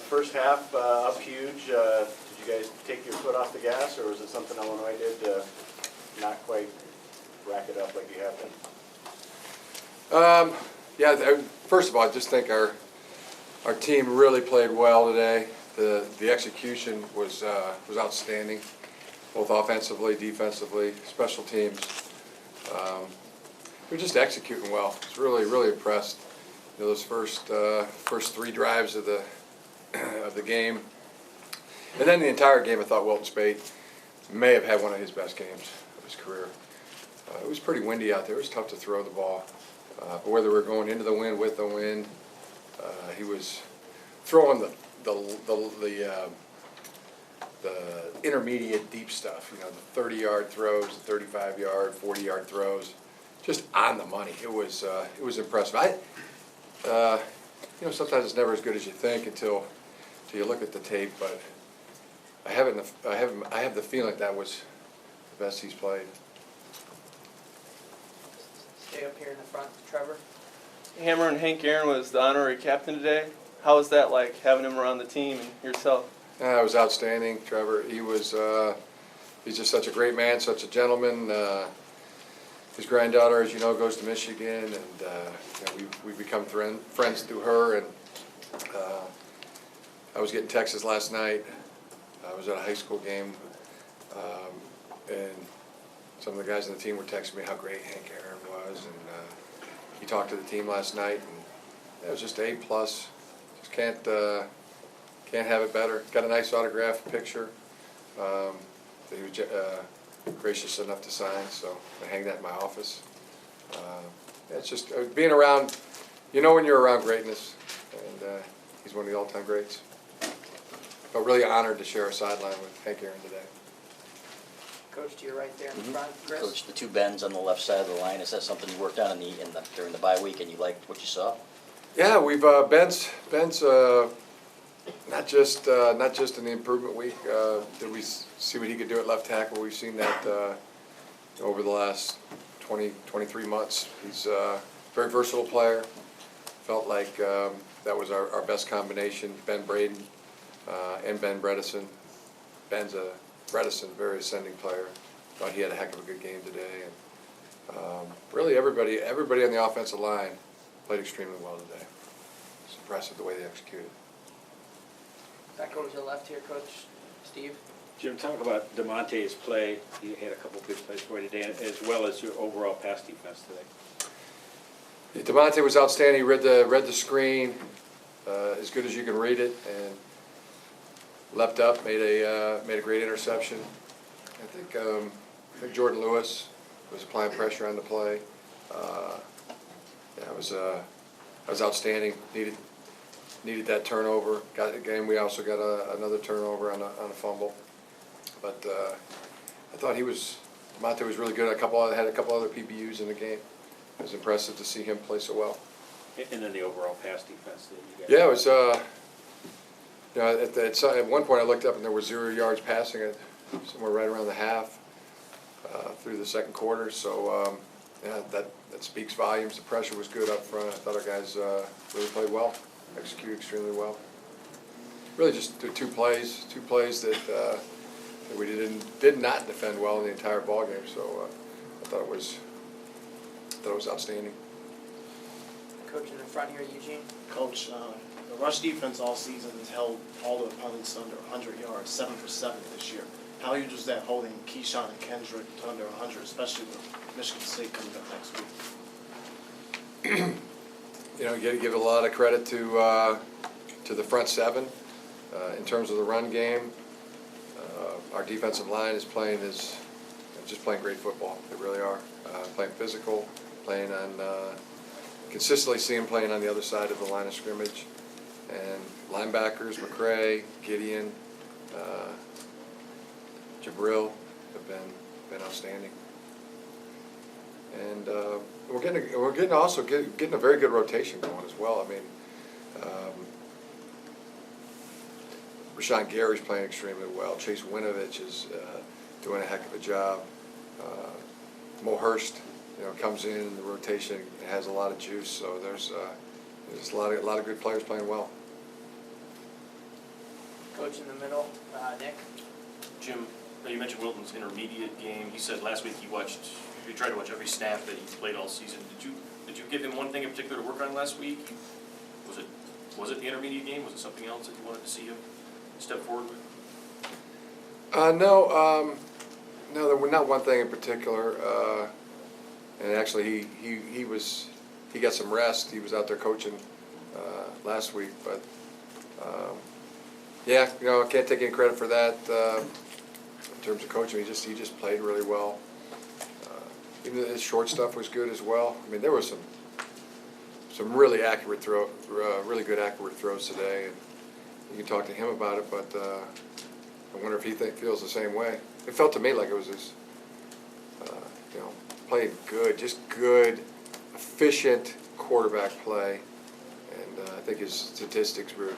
first half up huge. Did you guys take your foot off the gas, or was it something Illinois did to not quite rack it up like you have been? Yeah, first of all, I just think our team really played well today. The execution was outstanding, both offensively, defensively, special teams. We're just executing well. I was really impressed. You know, those first 3 drives of the game, and then the entire game, I thought Wilton Spate may have had one of his best games of his career. It was pretty windy out there. It was tough to throw the ball. But whether we're going into the wind, with the wind, he was throwing the intermediate deep stuff. You know, the 30-yard throws, the 35-yard, 40-yard throws, just on the money. It was impressive. You know, sometimes it's never as good as you think until you look at the tape. But I have the feeling that was the best he's played. Stay up here in the front, Trevor. Hammer and Hank Aaron was the honorary captain today. How was that like, having him around the team and yourself? It was outstanding, Trevor. He's just such a great man, such a gentleman. His granddaughter, as you know, goes to Michigan, and you know, we've become friends through her. And I was getting texts last night. I was at a high school game, and some of the guys on the team were texting me how great Hank Aaron was, and he talked to the team last night, and it was just A+. Just can't have it better. Got a nice autograph picture that he was gracious enough to sign, so I hang that in my office. It's just being around, you know when you're around greatness, and he's one of the all-time greats. But really honored to share a sideline with Hank Aaron today. Coach, to your right there in the front, Chris. Coach, the 2 bends on the left side of the line, is that something you worked on during the bye week and you liked what you saw? Yeah, we've Ben's not just in the improvement week did we see what he could do at left tackle. We've seen that over the last 23 months. He's a very versatile player. Felt like that was our best combination, Ben Braden and Ben Bredesen. Ben's a Bredesen, very ascending player. Thought he had a heck of a good game today, and really everybody on the offensive line played extremely well today. It's impressive the way they executed. Back over to the left here, Coach Steve. Jim, talk about DeMonte's play. He had a couple of good plays for you today, as well as your overall pass defense today. DeMonte was outstanding. He read the screen as good as you can read it, and leapt up, made a great interception. I think Jordan Lewis was applying pressure on the play. Yeah, it was outstanding. Needed that turnover. We also got another turnover on a fumble. But I thought DeMonte was really good. Had a couple other PBUs in the game. It was impressive to see him play so well. And then the overall pass defense that you guys. Yeah, it was. You know, at one point I looked up and there were 0 yards passing it, somewhere right around the half through the second quarter. So yeah, that speaks volumes. The pressure was good up front. I thought our guys really played well, executed extremely well. Really just two plays that we did not defend well in the entire ball game. So I thought it was outstanding. Coach in the front here, Eugene. Coach, the rush defense all season has held all the opponents under 100 yards, 7 for 7 this year. How huge was that holding Keyshawn and Kendrick to under 100, especially with Michigan State coming up next week? You know, you got to give a lot of credit to the front 7 in terms of the run game. Our defensive line is just playing great football. They really are playing physical, playing on. Consistently see him playing on the other side of the line of scrimmage, and linebackers McCray, Gideon, Jabril have been outstanding, and we're getting a very good rotation going as well. I mean, Rashawn Gary's playing extremely well. Chase Winovich is doing a heck of a job. Mo Hurst, you know, comes in the rotation, has a lot of juice. So there's a lot of good players playing well. Coach in the middle, Nick. Jim, you mentioned Wilton's intermediate game. He said last week he tried to watch every snap that he played all season. Did you give him one thing in particular to work on last week? Was it the intermediate game? Was it something else that you wanted to see him step forward with? No, there was not one thing in particular. And actually, he got some rest. He was out there coaching last week, but yeah, I can't take any credit for that in terms of coaching. He just played really well. Even his short stuff was good as well. I mean, there was some really really good accurate throws today, and you can talk to him about it. But I wonder if he feels the same way. It felt to me like it was his, playing good, just good, efficient quarterback play, and I think his statistics were,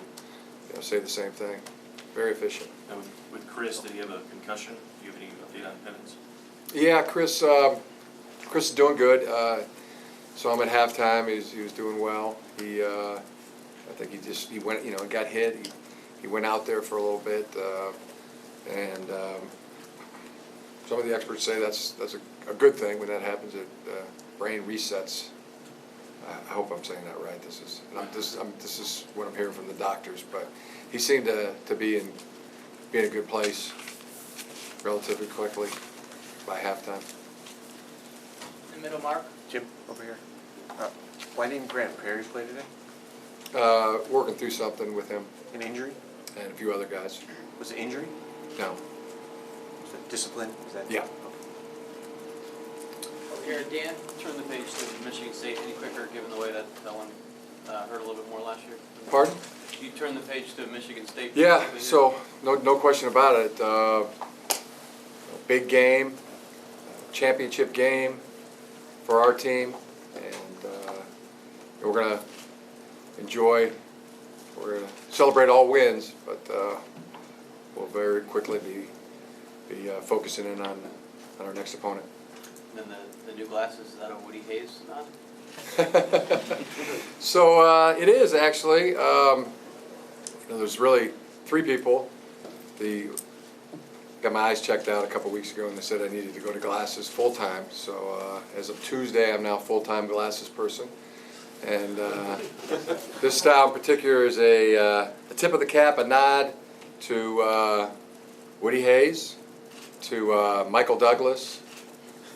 say the same thing. Very efficient. And with Chris, did he have a concussion? Do you have any update on Pennance? Yeah, Chris is doing good. Saw him at halftime. He was doing well. I think he went, and got hit. He went out there for a little bit, and some of the experts say that's a good thing when that happens. It brain resets. I hope I'm saying that right. This is what I'm hearing from the doctors, but he seemed to be in a good place relatively quickly by halftime. In the middle, Mark. Jim, over here. Why didn't Grant Perry play today? Working through something with him An injury? and a few other guys. Was it injury? No. Was it discipline? Was that? Yeah. Over here, Dan. Turn the page to Michigan State any quicker, given the way that one hurt a little bit more last year? Pardon? You turn the page to Michigan State. Yeah. quickly here? So no question about it. Big game, championship game for our team, and we're gonna enjoy. We're gonna celebrate all wins, but we'll very quickly be focusing in on our next opponent. And then the new glasses, is that a Woody Hayes nod? So it is actually. There's really three people. Got my eyes checked out a couple weeks ago, and they said I needed to go to glasses full time. So as of Tuesday, I'm now a full-time glasses person. And this style in particular is a tip of the cap, a nod to Woody Hayes, to Michael Douglas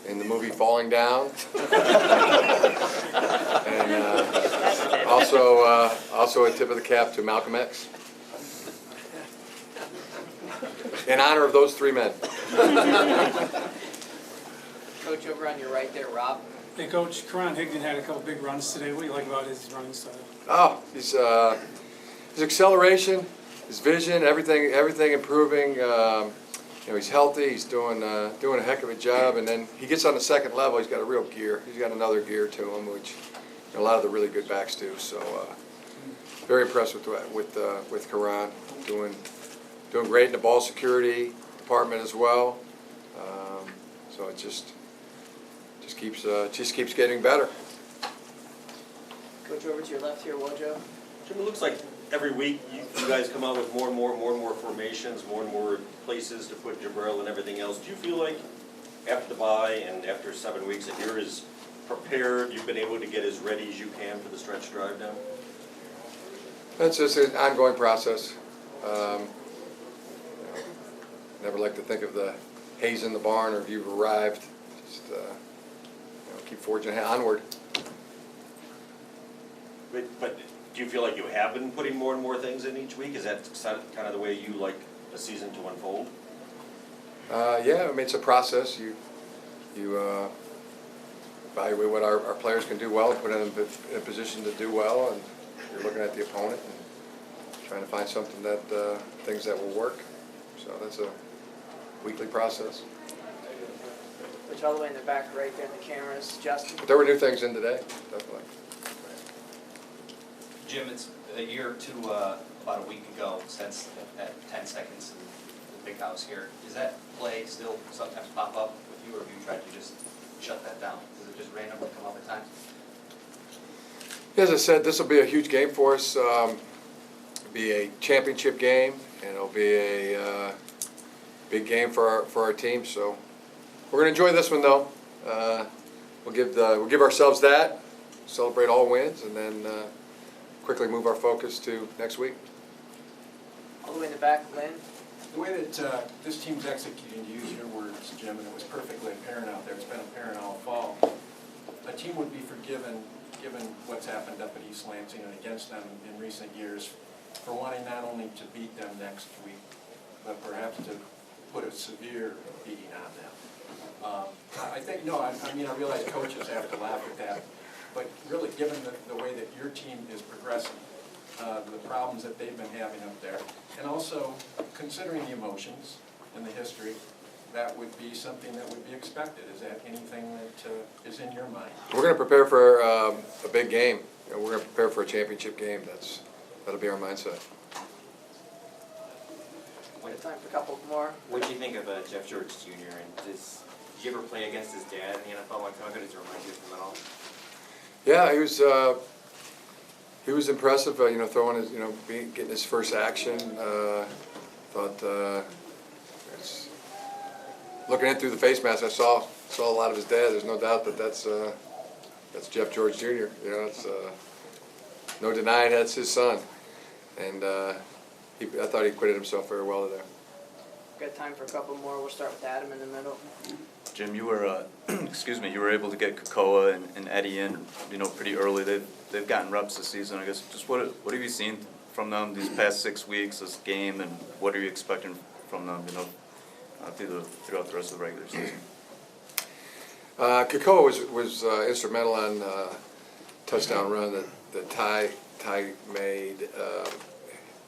in the movie Falling Down, and also a tip of the cap to Malcolm X. In honor of those three men. Coach, over on your right there, Rob. Hey, Coach, Karan Higdon had a couple big runs today. What do you like about his running style? Oh, his acceleration, his vision, everything improving. He's healthy. He's doing a heck of a job. And then he gets on the second level. He's got a real gear. He's got another gear to him, which a lot of the really good backs do. So very impressed with Karan doing great in the ball security department as well. So it just keeps getting better. Coach, over to your left here, Wojo. Jim, it looks like every week you guys come out with more and more formations, more and more places to put Jabril and everything else. Do you feel like after the bye and after 7 weeks that you're as prepared, you've been able to get as ready as you can for the stretch drive now? That's just an ongoing process. Never like to think of the haze in the barn or if you've arrived. Just keep forging onward. But do you feel like you have been putting more and more things in each week? Is that kind of the way you like the season to unfold? Yeah, I mean, it's a process. You evaluate what our players can do well, put them in a position to do well, and you're looking at the opponent and trying to find something things that will work. So that's a weekly process. Which all the way in the back right there in the cameras, Justin. But there were new things in today, definitely. Jim, it's a year or two, about a week ago, since at 10 seconds in the big house here. Does that play still sometimes pop up with you, or have you tried to just shut that down? Does it just randomly come up at times? As I said, this will be a huge game for us. be a championship game, and it'll be a big game for our team. So we're going to enjoy this one, though. We'll give ourselves that, celebrate all wins, and then quickly move our focus to next week. All the way in the back, Lynn. The way that this team's executing, to use your words, Jim, and it was perfectly apparent out there, it's been apparent all fall, a team would be forgiven, given what's happened up at East Lansing and against them in recent years, for wanting not only to beat them next week, but perhaps to put a severe beating on them. I think, no, I mean, I realize coaches have to laugh at that, but really, given the way that your team is progressing, the problems that they've been having up there, and also considering the emotions and the history, that would be something that would be expected. Is that anything that is in your mind? We're going to prepare for a big game. We're going to prepare for a championship game. That'll be our mindset. We have time for a couple more. What did you think of Jeff George Jr. and did you ever play against his dad in the NFL? Like, how good does it remind you of him at all? Yeah, he was impressive. Throwing his, getting his first action. Thought looking in through the face mask, I saw a lot of his dad. There's no doubt that that's Jeff George Jr. It's no denying that's his son, and I thought he acquitted himself very well today. Got time for a couple more. We'll start with Adam in the middle. Jim, you were, you were able to get Kakoa and Eddie in, pretty early. They've gotten reps this season. I guess just what have you seen from them these past 6 weeks, this game, and what are you expecting from them, throughout the rest of the regular season? Kakoa was instrumental on touchdown run that Ty made.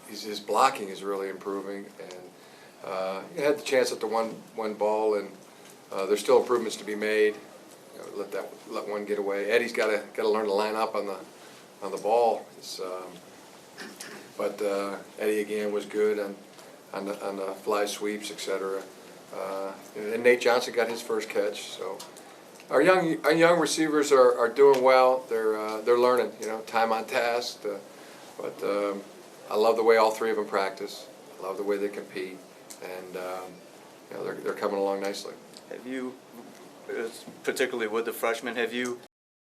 His blocking is really improving, and he had the chance at the one ball, and there's still improvements to be made. Let one get away. Eddie's got to learn to line up on the ball. But Eddie again was good on the fly sweeps, etc. And Nate Johnson got his first catch. So our young receivers are doing well. They're learning. Time on task. But I love the way all three of them practice. I love the way they compete, and they're coming along nicely. Have you, particularly with the freshmen, have you